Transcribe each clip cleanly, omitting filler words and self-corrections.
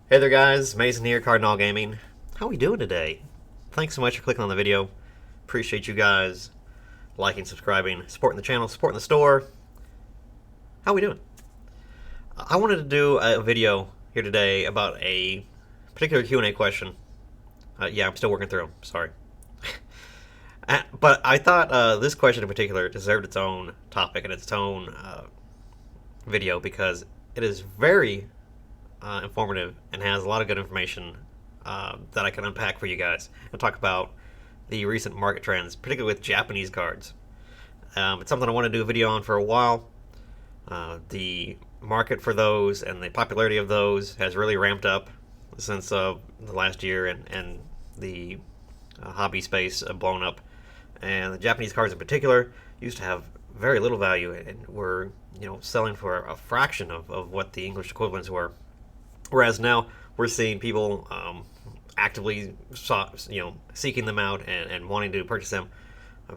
Hey there guys, Mason here, Cardinal Gaming. How we doing today? Thanks so much for clicking on the video. Appreciate you guys liking, subscribing, supporting the channel, supporting the store. How we doing? I wanted to do a video here today about a particular Q&A question. Yeah, I'm still working through them, sorry. But I thought this question in particular deserved its own topic and its own video because it is very informative and has a lot of good information that I can unpack for you guys and talk about the recent market trends, particularly with Japanese cards. It's something I want to do a video on for a while. The market for those and the popularity of those has really ramped up since the last year, and the hobby space blown up. And the Japanese cards in particular used to have very little value and were selling for a fraction of what the English equivalents were. Whereas now we're seeing people actively seeking them out and wanting to purchase them.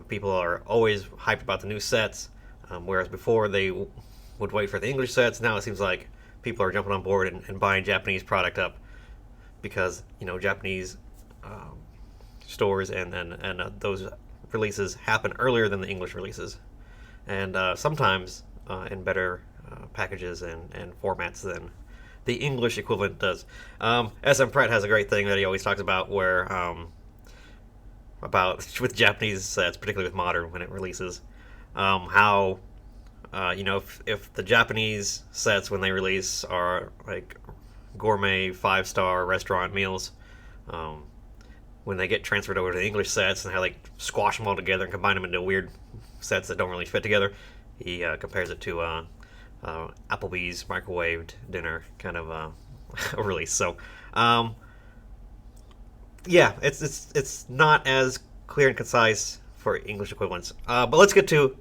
People are always hyped about the new sets, whereas before they would wait for the English sets. Now it seems like people are jumping on board and buying Japanese product up because Japanese stores and those releases happen earlier than the English releases, and sometimes in better packages and formats than the English equivalent does. SM Pratt has a great thing that he always talks about where about with Japanese sets, particularly with Modern when it releases, how if the Japanese sets when they release are like gourmet 5-star restaurant meals, when they get transferred over to the English sets and how they squash them all together and combine them into weird sets that don't really fit together, he compares it to Applebee's microwaved dinner kind of a release. So yeah, it's not as clear and concise for English equivalents. But let's get to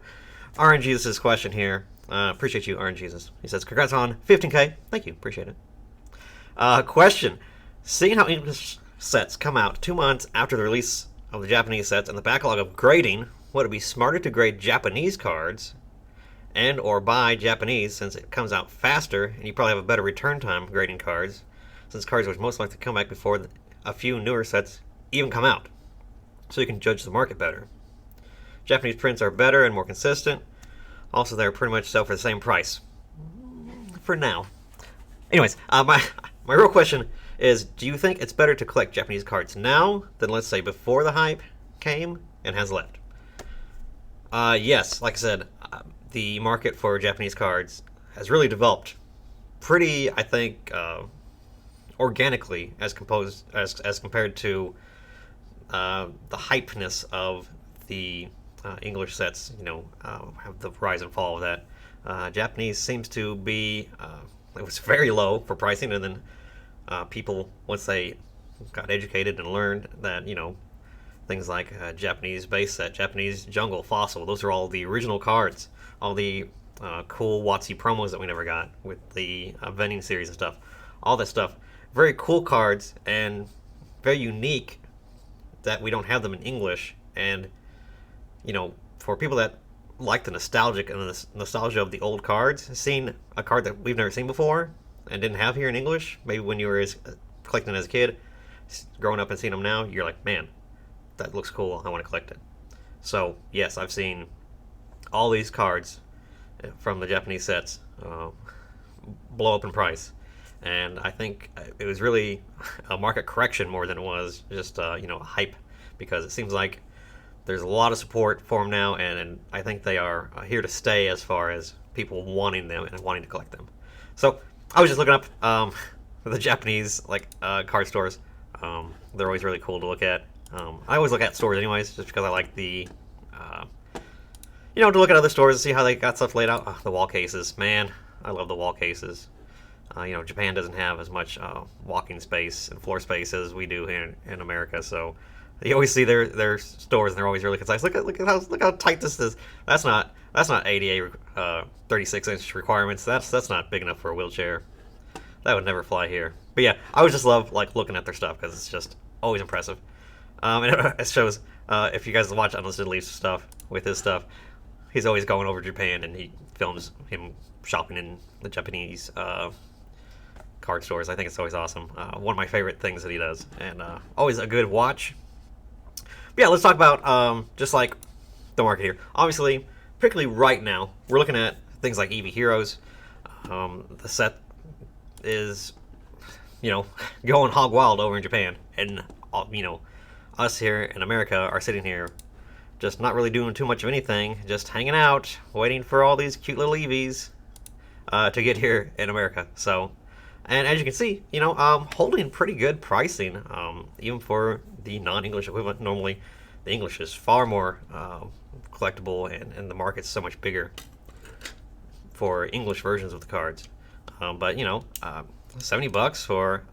RNGesus' question here. Appreciate you, RNGesus. He says, congrats on 15K. Thank you, appreciate it. Question: seeing how English sets come out 2 months after the release of the Japanese sets and the backlog of grading, would it be smarter to grade Japanese cards and or buy Japanese since it comes out faster and you probably have a better return time grading cards, since cards would most likely come back before a few newer sets even come out, so you can judge the market better? Japanese prints are better and more consistent. Also, they're pretty much sell for the same price for now. Anyways, my real question is, do you think it's better to collect Japanese cards now than, let's say, before the hype came and has left? Yes, like I said, the market for Japanese cards has really developed pretty, I think, organically as compared to the hypeness of the English sets. Have the rise and fall of that. Japanese seems to be it was very low for pricing, and then people, once they got educated and learned that things like Japanese base set, Japanese jungle, fossil, those are all the original cards. All the cool WotC promos that we never got with the vending series and stuff. All that stuff. Very cool cards and very unique that we don't have them in English. And, for people that like the nostalgic and the nostalgia of the old cards, seeing a card that we've never seen before and didn't have here in English, maybe when you were collecting as a kid, growing up and seeing them now, you're like, man, that looks cool, I want to collect it. So, yes, I've seen all these cards from the Japanese sets blow up in price, and I think it was really a market correction more than it was just hype, because it seems like there's a lot of support for them now, and I think they are here to stay as far as people wanting them and wanting to collect them. So I was just looking up the Japanese card stores. They're always really cool to look at. I always look at stores anyways, just because I like the to look at other stores and see how they got stuff laid out. The wall cases, man, I love the wall cases. Japan doesn't have as much walking space and floor space as we do here in America, so you always see their stores and they're always really concise. Look how tight this is. That's not ADA 36-inch requirements. That's not big enough for a wheelchair. That would never fly here. But yeah, I always just love looking at their stuff because it's just always impressive. And it shows if you guys watch Unlisted Leaf's stuff with his stuff. He's always going over Japan, and he films him shopping in the Japanese card stores. I think it's always awesome. One of my favorite things that he does, and always a good watch. But yeah, let's talk about just like the market here. Obviously, particularly right now, we're looking at things like EV Heroes. The set is, going hog wild over in Japan, and us here in America are sitting here just not really doing too much of anything, just hanging out, waiting for all these cute little EVs to get here in America. So, and as you can see, holding pretty good pricing, even for the non-English equivalent. Normally, the English is far more collectible, and the market's so much bigger for English versions of the cards. But $70 for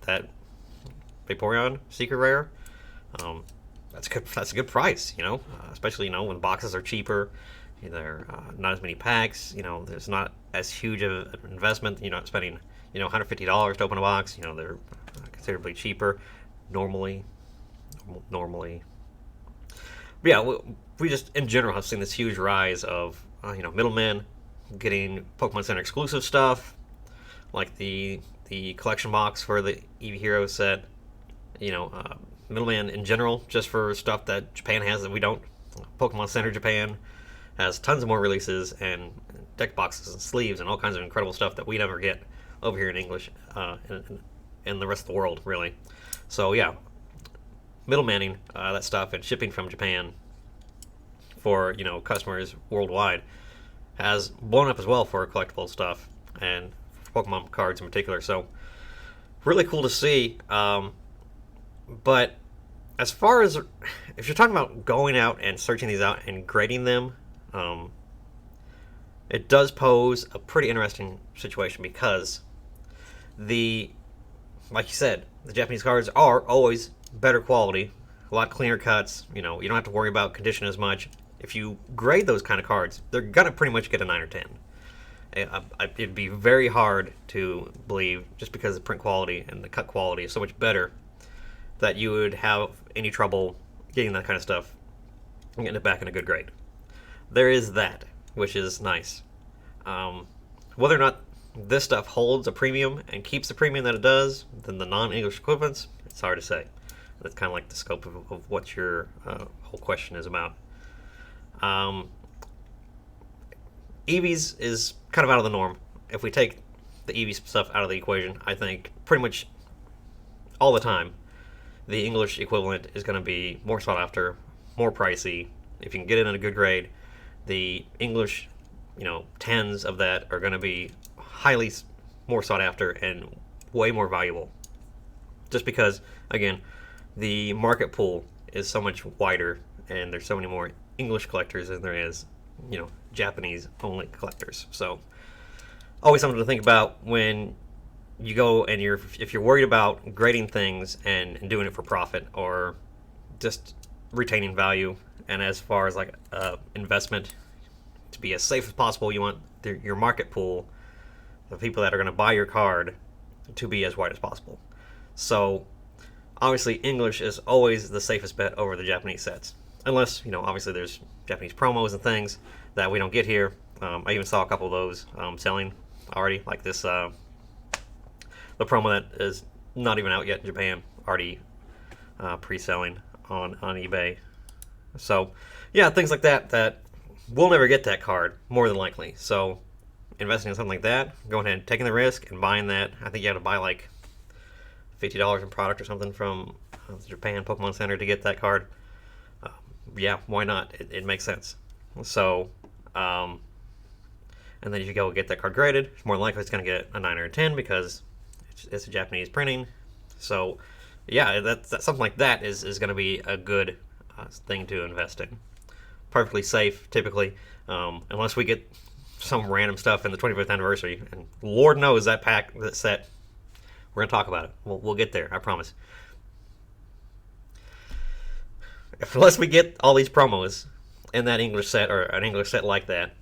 that Vaporeon Secret Rare. That's a good price, especially when boxes are cheaper. There are not as many packs. There's not as huge of an investment. You're not spending $150 to open a box. They're considerably cheaper normally. But yeah, we just in general have seen this huge rise of middlemen getting Pokemon Center exclusive stuff, like the collection box for the EV Hero set. Middleman in general, just for stuff that Japan has that we don't. Pokemon Center Japan has tons of more releases and deck boxes and sleeves and all kinds of incredible stuff that we never get over here in English in the rest of the world, really. So yeah, middlemaning that stuff and shipping from Japan for customers worldwide has blown up as well for collectible stuff and for Pokemon cards in particular. So really cool to see. But as far as if you're talking about going out and searching these out and grading them, it does pose a pretty interesting situation because like you said, the Japanese cards are always better quality, a lot cleaner cuts. You don't have to worry about condition as much. If you grade those kind of cards, they're gonna pretty much get a 9 or 10. It'd be very hard to believe, just because the print quality and the cut quality is so much better, that you would have any trouble getting that kind of stuff and getting it back in a good grade. There is that, which is nice. Whether or not this stuff holds a premium and keeps the premium that it does than the non-English equivalents, it's hard to say. That's kind of like the scope of what your whole question is about. EVs is kind of out of the norm. If we take the EV stuff out of the equation, I think pretty much all the time, the English equivalent is going to be more sought after, more pricey. If you can get it in a good grade, the English, 10s of that are going to be highly more sought after and way more valuable. Just because, again, the market pool is so much wider and there's so many more English collectors than there is, Japanese only collectors. So always something to think about when you go and if you're worried about grading things and doing it for profit or just retaining value, and as far as like investment to be as safe as possible, you want your market pool, the people that are going to buy your card, to be as wide as possible. So obviously English is always the safest bet over the Japanese sets, unless obviously there's Japanese promos and things that we don't get here. I even saw a couple of those selling already, like this the promo that is not even out yet in Japan, already pre-selling on eBay. So yeah, things like that we'll never get that card, more than likely. So investing in something like that, going ahead and taking the risk and buying that. I think you have to buy like $50 in product or something from Japan Pokemon Center to get that card. Yeah, why not? It makes sense. So and then if you go get that card graded, it's more likely it's going to get a 9 or a 10 because it's a Japanese printing. So yeah, that's something like that is going to be a good thing to invest in. Perfectly safe, typically, unless we get some random stuff in the 25th anniversary, and Lord knows that set, we're going to talk about it. We'll get there, I promise. Unless we get all these promos in that English set, or an English set like that,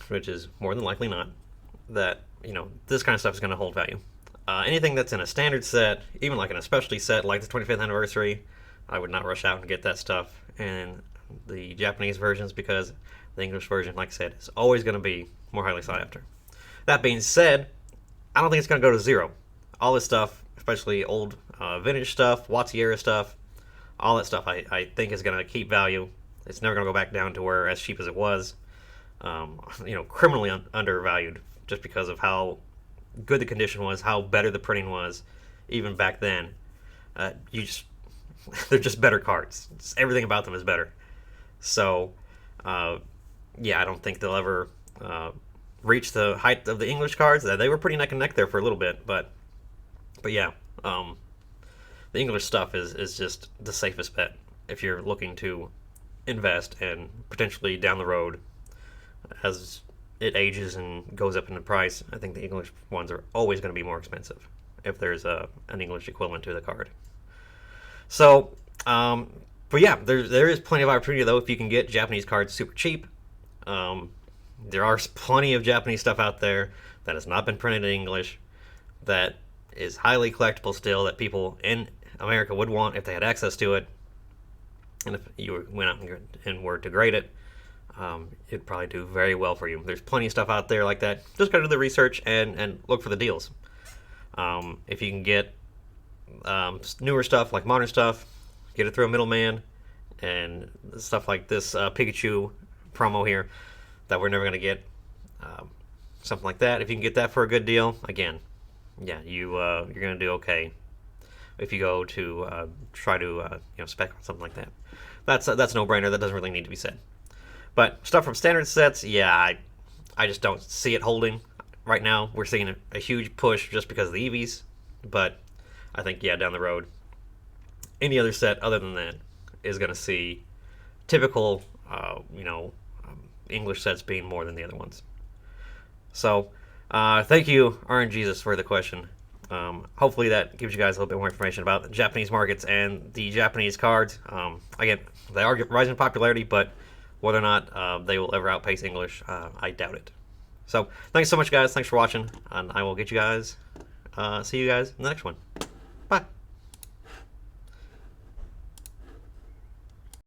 which is more than likely not, that this kind of stuff is going to hold value. Anything that's in a standard set, even like in a specialty set like the 25th anniversary, I would not rush out and get that stuff in the Japanese versions, because the English version, like I said, is always going to be more highly sought after. That being said, I don't think it's going to go to zero. All this stuff, especially old vintage stuff, Wattiera stuff, all that stuff, I think is going to keep value. It's never going to go back down to where as cheap as it was. Criminally undervalued just because of how good the condition was, how better the printing was, even back then. You just they're just better cards. Everything about them is better. So, yeah, I don't think they'll ever reach the height of the English cards. They were pretty neck and neck there for a little bit, but yeah, the English stuff is just the safest bet if you're looking to invest and potentially down the road as it ages and goes up in the price. I think the English ones are always going to be more expensive if there's an English equivalent to the card. So, but yeah, there is plenty of opportunity though if you can get Japanese cards super cheap. There are plenty of Japanese stuff out there that has not been printed in English that is highly collectible still, that people in America would want if they had access to it. And if you went out and were to grade it, it'd probably do very well for you. There's plenty of stuff out there like that. Just gotta do the research and look for the deals. If you can get newer stuff like modern stuff, get it through a middleman, and stuff like this Pikachu promo here that we're never going to get, something like that. If you can get that for a good deal, again, yeah, you're going to do okay. If you go to try to spec on something like that, that's a no-brainer. That doesn't really need to be said. But stuff from standard sets, yeah, I just don't see it holding right now. We're seeing a huge push just because of the EVs, but I think, yeah, down the road, any other set other than that is going to see typical, English sets being more than the other ones. So, thank you, RNGesus, for the question. Hopefully that gives you guys a little bit more information about the Japanese markets and the Japanese cards. Again, they are rising in popularity, but whether or not they will ever outpace English, I doubt it. So, thanks so much, guys. Thanks for watching, and I will see you guys in the next one.